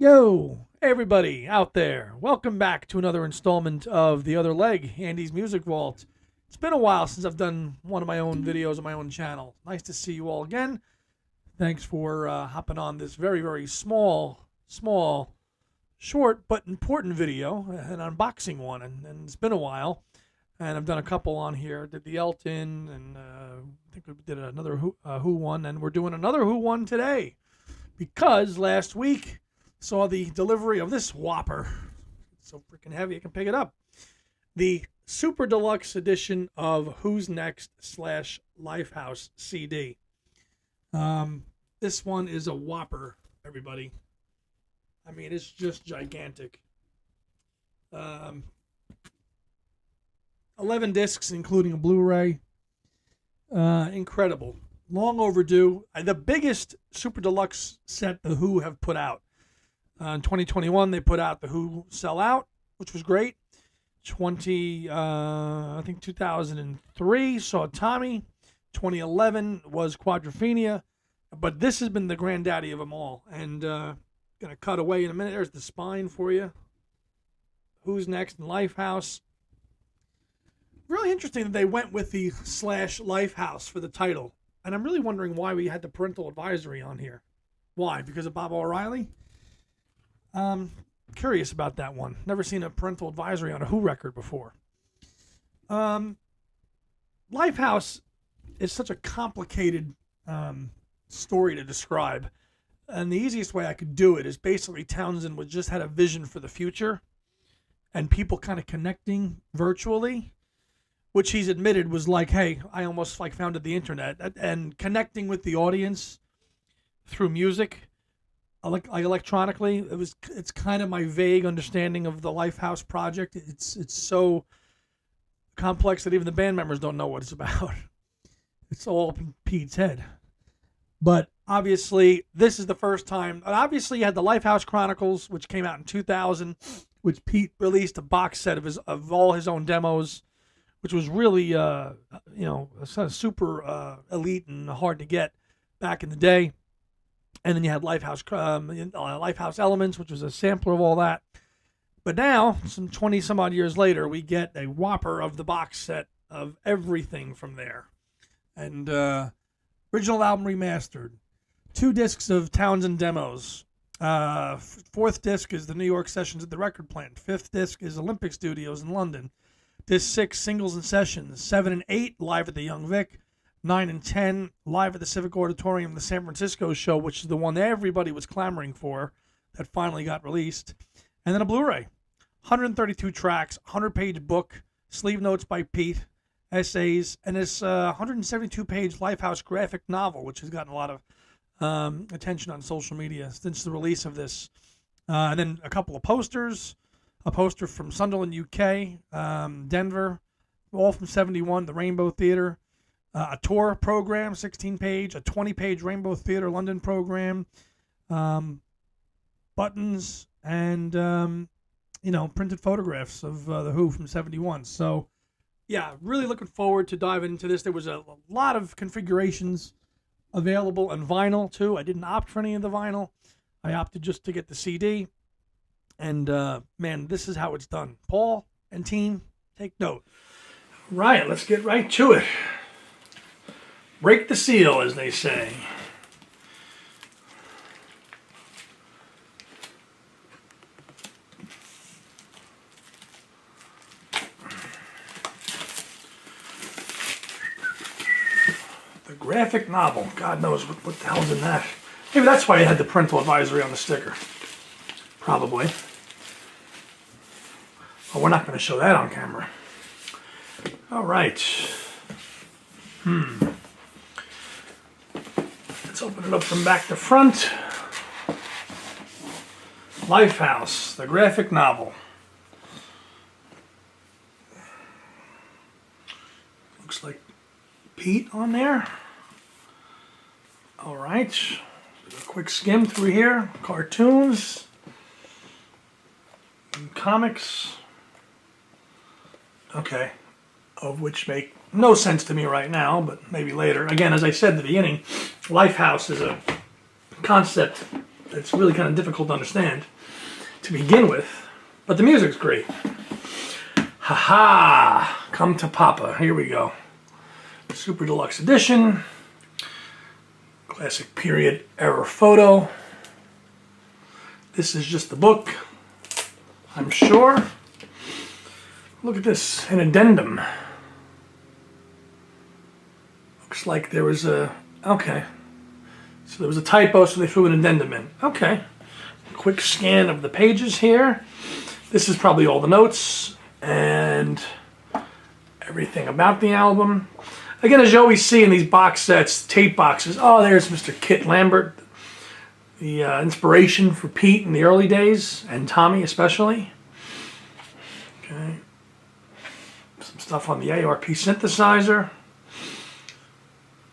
Yo, everybody out there. Welcome back to another installment of The Other Leg, Andy's Music Vault. It's been a while since I've done one of my own videos on my own channel. Nice to see you all again. Thanks for hopping on this very small, short but important video, an unboxing one. And it's been a while. And I've done a couple on here. Did the Elton, and I think we did another Who one. And we're doing another Who one today. Because last week saw the delivery of this whopper. It's so freaking heavy I can pick it up. The Super Deluxe edition of Who's Next / Lifehouse CD. This one is a whopper, everybody. I mean, it's just gigantic. 11 discs, including a Blu-ray. Incredible. Long overdue. The biggest Super Deluxe set the Who have put out. In 2021, they put out the Who Sell Out, which was great. I think 2003 saw Tommy. 2011 was Quadrophenia. But this has been the granddaddy of them all. And going to cut away in a minute. There's the spine for you. Who's Next and Lifehouse. Really interesting that they went with the / Lifehouse for the title. And I'm really wondering why we had the parental advisory on here. Why? Because of Bob O'Reilly? Curious about that one. Never seen a parental advisory on a Who record before. Lifehouse is such a complicated story to describe. And the easiest way I could do it is basically Townsend was just had a vision for the future and people kind of connecting virtually, which he's admitted was like, hey, I almost like founded the internet, and connecting with the audience through music. Like electronically, it's kind of my vague understanding of the Lifehouse project. It's so complex that even the band members don't know what it's about. It's all up in Pete's head. But obviously, this is the first time. Obviously, you had the Lifehouse Chronicles, which came out in 2000, which Pete released a box set of all his own demos, which was really super elite and hard to get back in the day. And then you had Lifehouse Elements, which was a sampler of all that. But now, some 20 some odd years later, we get a whopper of the box set of everything from there. And original album remastered. 2 discs of Townsend demos. 4th disc is the New York sessions at the Record Plant. 5th disc is Olympic Studios in London. Disc 6, singles and sessions. 7 and 8, live at the Young Vic. 9 and 10, live at the Civic Auditorium, the San Francisco show, which is the one everybody was clamoring for, that finally got released. And then a Blu-ray. 132 tracks, 100-page book, sleeve notes by Pete, essays, and this 172-page Lifehouse graphic novel, which has gotten a lot of attention on social media since the release of this. And then a couple of posters. A poster from Sunderland, UK, Denver, all from 71, the Rainbow Theatre. A tour program, 16-page, a 20-page Rainbow Theatre London program, buttons, and, printed photographs of the Who from 71. So, yeah, really looking forward to diving into this. There was a lot of configurations available on vinyl, too. I didn't opt for any of the vinyl. I opted just to get the CD. And, man, this is how it's done. Paul and team, take note. Right, let's get right to it. Break the seal, as they say. The graphic novel. God knows what the hell's in that. Maybe that's why I had the parental advisory on the sticker. Probably. Well, we're not going to show that on camera. All right. Let's open it up from back to front. Lifehouse, the graphic novel. Looks like Pete on there. All right. A quick skim through here. Cartoons. Comics. Okay. Of which make no sense to me right now, but maybe later. Again, as I said at the beginning, Lifehouse is a concept It's really kind of difficult to understand to begin with, but the music's great. Ha-ha! Come to Papa. Here we go. Super Deluxe Edition. Classic period era photo. This is just the book, I'm sure. Look at this, an addendum. Looks like there was a, okay. So there was a typo, so they threw an addendum in. Okay. Quick scan of the pages here. This is probably all the notes and everything about the album. Again, as you always see in these box sets, tape boxes. Oh, there's Mr. Kit Lambert, the inspiration for Pete in the early days, and Tommy especially. Okay. Some stuff on the ARP synthesizer.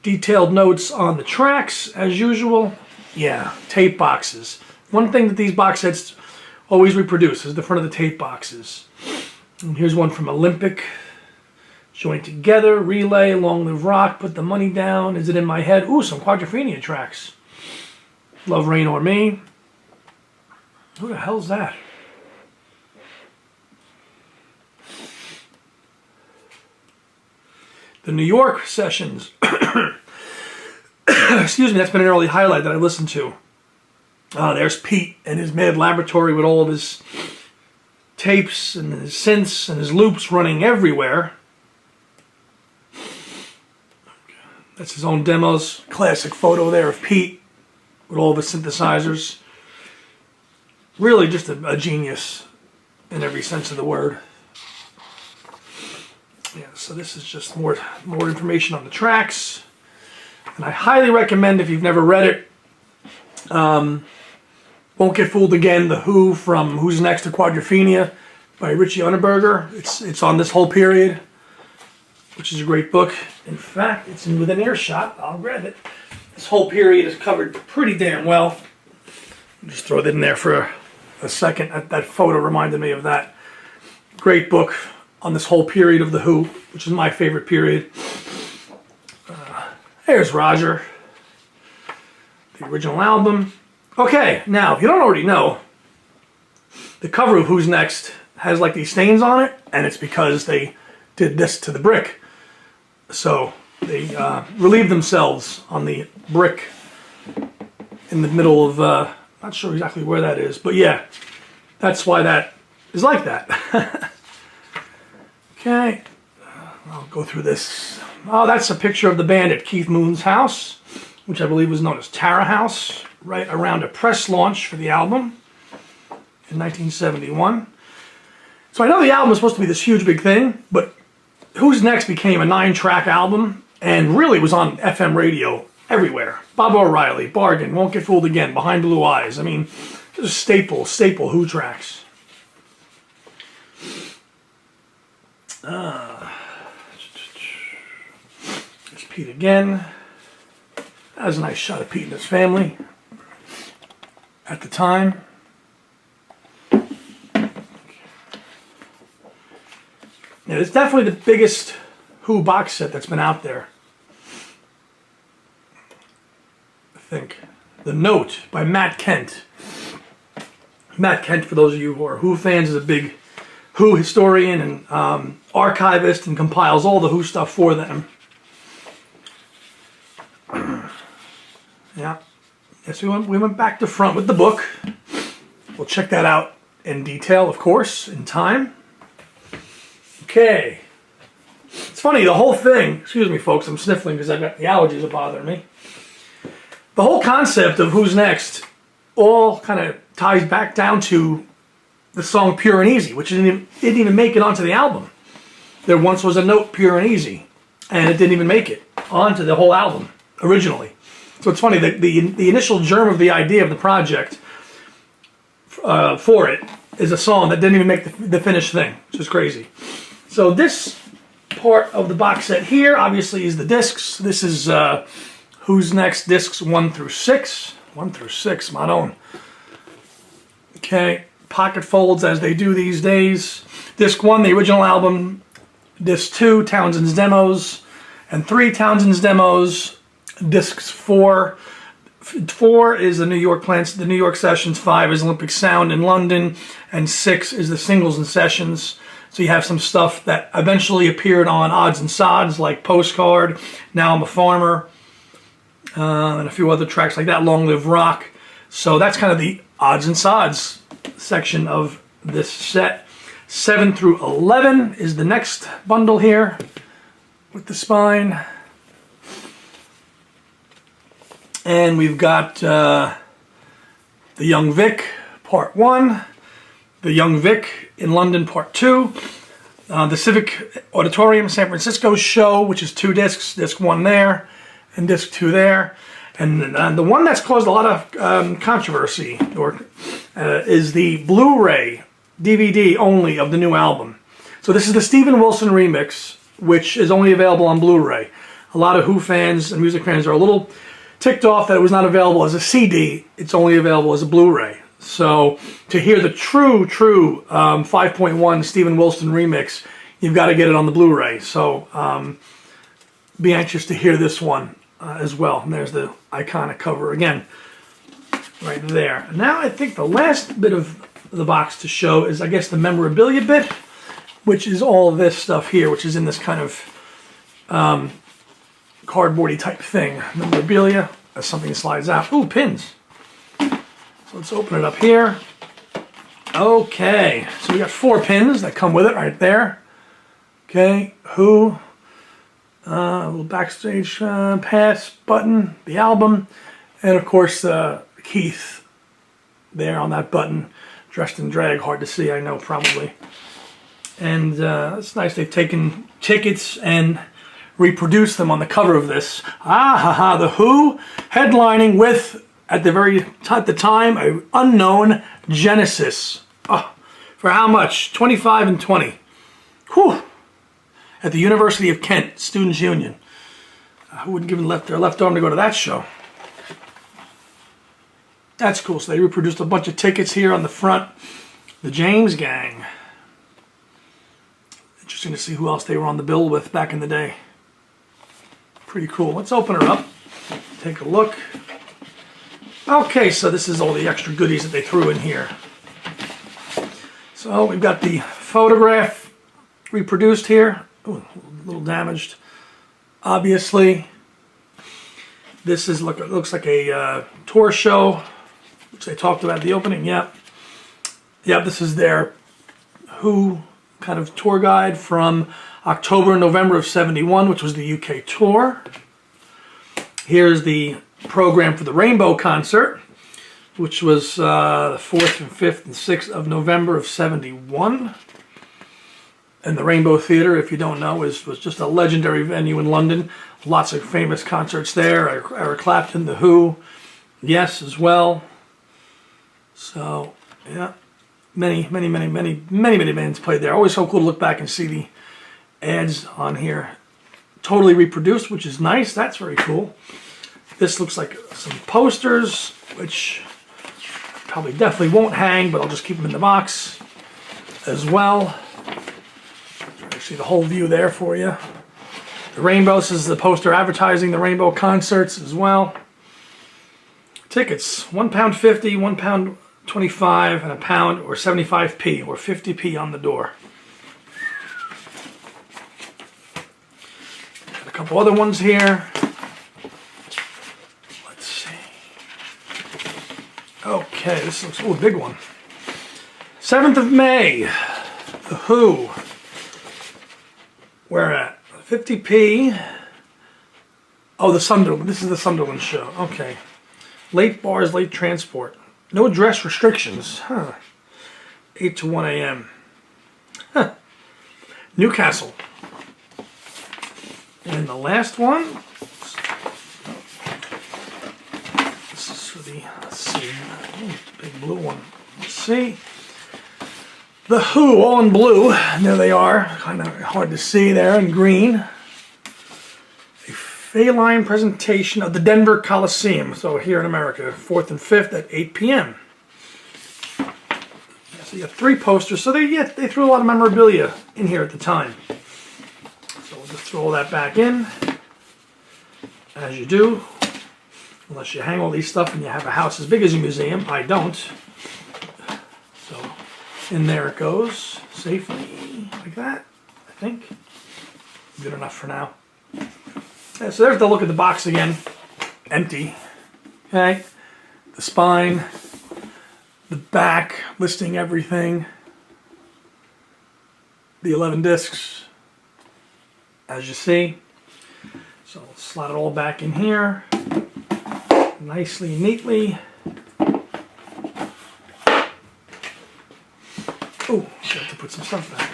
Detailed notes on the tracks, as usual. Yeah, tape boxes. One thing that these box sets always reproduce is the front of the tape boxes. And here's one from Olympic. Join Together, Relay, Long Live Rock, Put the Money Down, Is It in My Head? Ooh, some Quadrophenia tracks. Love Rain or Me. Who the hell's that? The New York sessions. Excuse me, that's been an early highlight that I listened to. There's Pete and his mad laboratory with all of his tapes and his synths and his loops running everywhere. That's his own demos. Classic photo there of Pete with all of his synthesizers. Really just a genius in every sense of the word. Yeah, so this is just more information on the tracks. And I highly recommend, if you've never read it, Won't Get Fooled Again, The Who from Who's Next to Quadrophenia by Richie Unterberger. It's on this whole period, which is a great book. In fact, it's within earshot. I'll grab it. This whole period is covered pretty damn well. Just throw that in there for a second. That photo reminded me of that. Great book on this whole period of The Who, which is my favorite period. There's Roger, the original album. Okay, now, if you don't already know, the cover of Who's Next has like these stains on it, and it's because they did this to the brick. So they relieved themselves on the brick in the middle of, not sure exactly where that is, but yeah, that's why that is like that. Okay, I'll go through this. Oh, that's a picture of the band at Keith Moon's house, which I believe was known as Tara House, right around a press launch for the album in 1971. So I know the album was supposed to be this huge big thing, but Who's Next became a 9-track album and really was on FM radio everywhere. Bob O'Reilly, Bargain, Won't Get Fooled Again, Behind Blue Eyes. I mean, just staple Who tracks. There's Pete again. That was a nice shot of Pete and his family at the time. Yeah, it's definitely the biggest Who box set that's been out there. I think. The Note by Matt Kent. Matt Kent, for those of you who are Who fans, is a big Who historian and archivist and compiles all the Who stuff for them. Yeah. Yes, we went back to front with the book. We'll check that out in detail, of course, in time. Okay. It's funny, the whole thing, excuse me folks, I'm sniffling because I've got the allergies that bothering me. The whole concept of Who's Next all kind of ties back down to the song Pure and Easy, which didn't even make it onto the album. There once was a note, Pure and Easy, and it didn't even make it onto the whole album originally. So it's funny that the initial germ of the idea of the project for it is a song that didn't even make the finished thing, which is crazy. So this part of the box set here obviously is the discs. This is Who's Next discs 1 through 6. 1 through 6, my own. Okay, pocket folds as they do these days. Disc 1, the original album. Disc 2, Townsend's Demos. And 3, Townsend's Demos. Discs 4, 4 is the New York plants, the New York sessions. 5 is Olympic Sound in London, and 6 is the singles and sessions. So you have some stuff that eventually appeared on Odds and Sods, like Postcard, Now I'm a Farmer, and a few other tracks like that, Long Live Rock. So that's kind of the Odds and Sods section of this set. 7 through 11 is the next bundle here with the spine. And we've got the Young Vic Part 1, the Young Vic in London Part 2, the Civic Auditorium San Francisco show, which is 2 discs, disc 1 there and disc 2 there. And the one that's caused a lot of controversy is the Blu-ray DVD only of the new album. So this is the Steven Wilson remix, which is only available on Blu-ray. A lot of Who fans and music fans are a little ticked off that it was not available as a CD. It's only available as a Blu-ray. So to hear the true 5.1 Steven Wilson remix, you've got to get it on the Blu-ray. So be anxious to hear this one as well. And there's the iconic cover again, right there. Now I think the last bit of the box to show is, I guess, the memorabilia bit, which is all this stuff here, which is in this kind of cardboardy type thing. Memorabilia, as something slides out. Ooh, pins. So let's open it up here. Okay, so we got 4 pins that come with it right there. Okay, Who, a little backstage pass button, the album, and of course Keith there on that button, dressed in drag, hard to see, I know, probably. And it's nice they've taken tickets and reproduced them on the cover of this. The Who headlining with, at the time, an unknown Genesis. Oh, for how much? 25 and 20. Whew. At the University of Kent Students' Union. Who wouldn't give their left arm to go to that show? That's cool. So they reproduced a bunch of tickets here on the front. The James Gang. Interesting to see who else they were on the bill with back in the day. Pretty cool. Let's open her up. Take a look. Okay, so this is all the extra goodies that they threw in here. So we've got the photograph reproduced here. Ooh, a little damaged, obviously. This is looks like a tour show, which they talked about at the opening. Yep, this is their Who kind of tour guide from October and November of '71, which was the UK tour. Here's the program for the Rainbow concert, which was the 4th and 5th and 6th of November of '71. And the Rainbow Theatre, if you don't know, was just a legendary venue in London. Lots of famous concerts there. Eric Clapton, The Who, Yes as well. So, yeah, many bands played there. Always so cool to look back and see the ads on here. Totally reproduced, which is nice. That's very cool. This looks like some posters, which probably definitely won't hang, but I'll just keep them in the box as well. See the whole view there for you. The Rainbow, this is the poster advertising the Rainbow concerts as well. Tickets, £1.50, £1.25, and £1 or 75p or 50p on the door. Got a couple other ones here. Let's see. Okay, this looks a big one. 7th of May, The Who. Where at? 50p. Oh, the Sunderland. This is the Sunderland show. Okay. Late bars, late transport. No address restrictions. Huh. 8 to 1 a.m. Huh. Newcastle. And the last one. This is for the, let's see, big blue one. Let's see. The Who, all in blue. There they are. Kind of hard to see there in green. A feline presentation of the Denver Coliseum. So here in America, 4th and 5th at 8 p.m. So you have 3 posters. So they threw a lot of memorabilia in here at the time. So we'll just throw all that back in, as you do. Unless you hang all these stuff and you have a house as big as a museum. I don't. So in there it goes safely like that, I think. Good enough for now. Yeah, so there's the look at the box again. Empty. Okay. The spine. The back listing everything. The 11 discs, as you see. So I'll slide it all back in here. Nicely, neatly. Oh, should have to put some stuff back.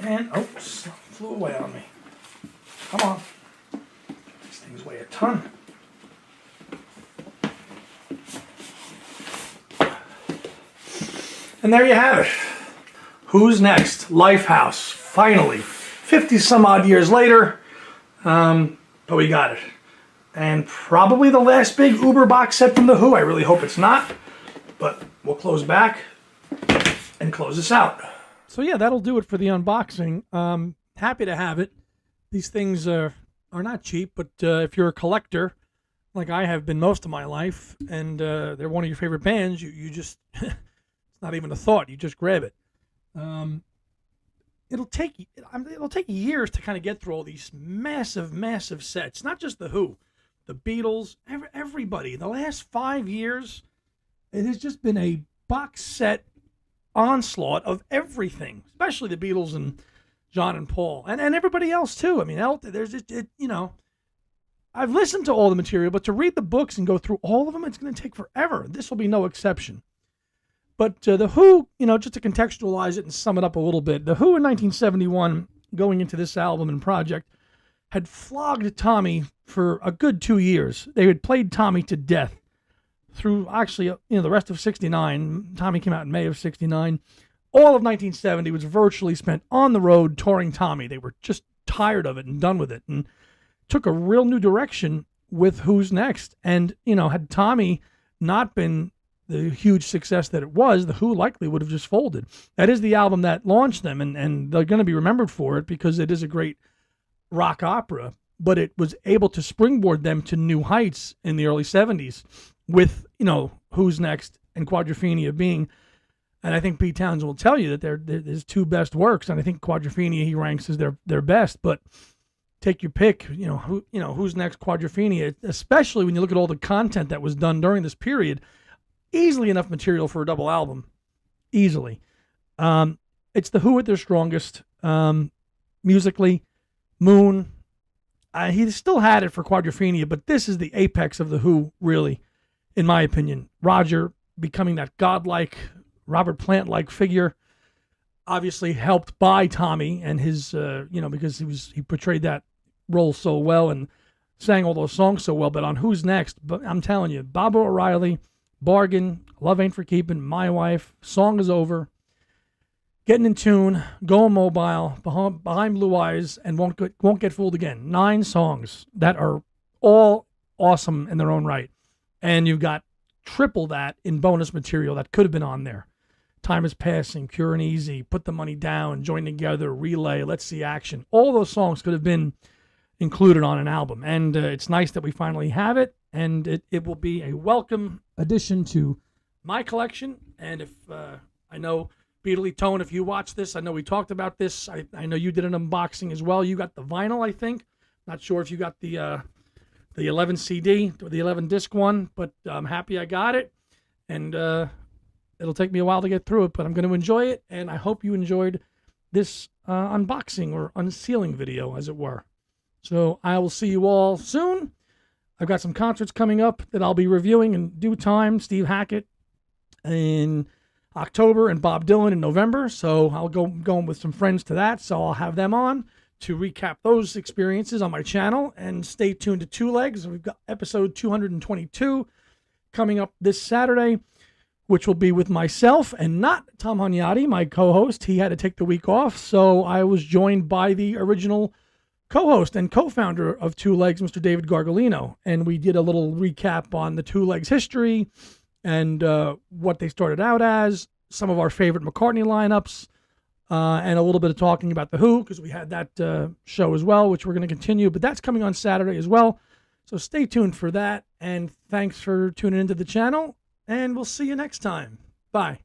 And, oops, flew away on me. Come on. These things weigh a ton. And there you have it. Who's next? Lifehouse. Finally. 50 some odd years later. But we got it. And probably the last big Uber box set from The Who. I really hope it's not. But we'll close back and close this out. So yeah, that'll do it for the unboxing. Happy to have it. These things are not cheap, but if you're a collector, like I have been most of my life, and they're one of your favorite bands, you just, it's not even a thought. You just grab it. It'll take years to kind of get through all these massive, massive sets. Not just The Who, the Beatles, everybody. In the last 5 years, it has just been a box set onslaught of everything, especially the Beatles and John and Paul, and everybody else too. I mean, there's you know, I've listened to all the material, but to read the books and go through all of them, it's going to take forever. This will be no exception. But The Who, you know, just to contextualize it and sum it up a little bit, The Who in 1971, going into this album and project, had flogged Tommy for a good 2 years. They had played Tommy to death. Through actually, you know, the rest of 69, Tommy came out in May of 69. All of 1970 was virtually spent on the road touring Tommy. They were just tired of it and done with it, and took a real new direction with Who's Next. And, you know, had Tommy not been the huge success that it was, The Who likely would have just folded. That is the album that launched them, and they're going to be remembered for it because it is a great rock opera, but it was able to springboard them to new heights in the early 70s. With, you know, Who's Next and Quadrophenia being, and I think Pete Townsend will tell you that they're his two best works, and I think Quadrophenia he ranks as their best. But take your pick, Who's Next, Quadrophenia, especially when you look at all the content that was done during this period, easily enough material for a double album, easily. It's The Who at their strongest, musically. Moon, he still had it for Quadrophenia, but this is the apex of The Who, really. In my opinion, Roger becoming that godlike, Robert Plant-like figure, obviously helped by Tommy and his, because he portrayed that role so well and sang all those songs so well. But on Who's Next, but I'm telling you, Bob O'Reilly, Bargain, Love Ain't for Keeping, My Wife, Song Is Over, Getting in Tune, Going Mobile, Behind Blue Eyes, and Won't Get Fooled Again. 9 songs that are all awesome in their own right. And you've got triple that in bonus material that could have been on there. Time Is Passing, Pure and Easy, Put the Money Down, Join Together, Relay, Let's See Action. All those songs could have been included on an album. And it's nice that we finally have it. And it will be a welcome addition to my collection. And if I know, Beatley Tone, if you watch this, I know we talked about this. I know you did an unboxing as well. You got the vinyl, I think. Not sure if you got the 11 CD or the 11 disc one, but I'm happy I got it, and it'll take me a while to get through it, but I'm going to enjoy it, and I hope you enjoyed this unboxing or unsealing video, as it were. So I will see you all soon. I've got some concerts coming up that I'll be reviewing in due time. Steve Hackett in October and Bob Dylan in November, so I'll go with some friends to that, so I'll have them on to recap those experiences on my channel. And stay tuned to Two Legs. We've got episode 222 coming up this Saturday, which will be with myself and not Tom Hunyadi, my co-host. He had to take the week off, so I was joined by the original co-host and co-founder of Two Legs, Mr. David Gargolino, and we did a little recap on the Two Legs history and what they started out as, some of our favorite McCartney lineups, and a little bit of talking about the Who, because we had that show as well, which we're going to continue, but that's coming on Saturday as well. So stay tuned for that, and thanks for tuning into the channel, and we'll see you next time. Bye.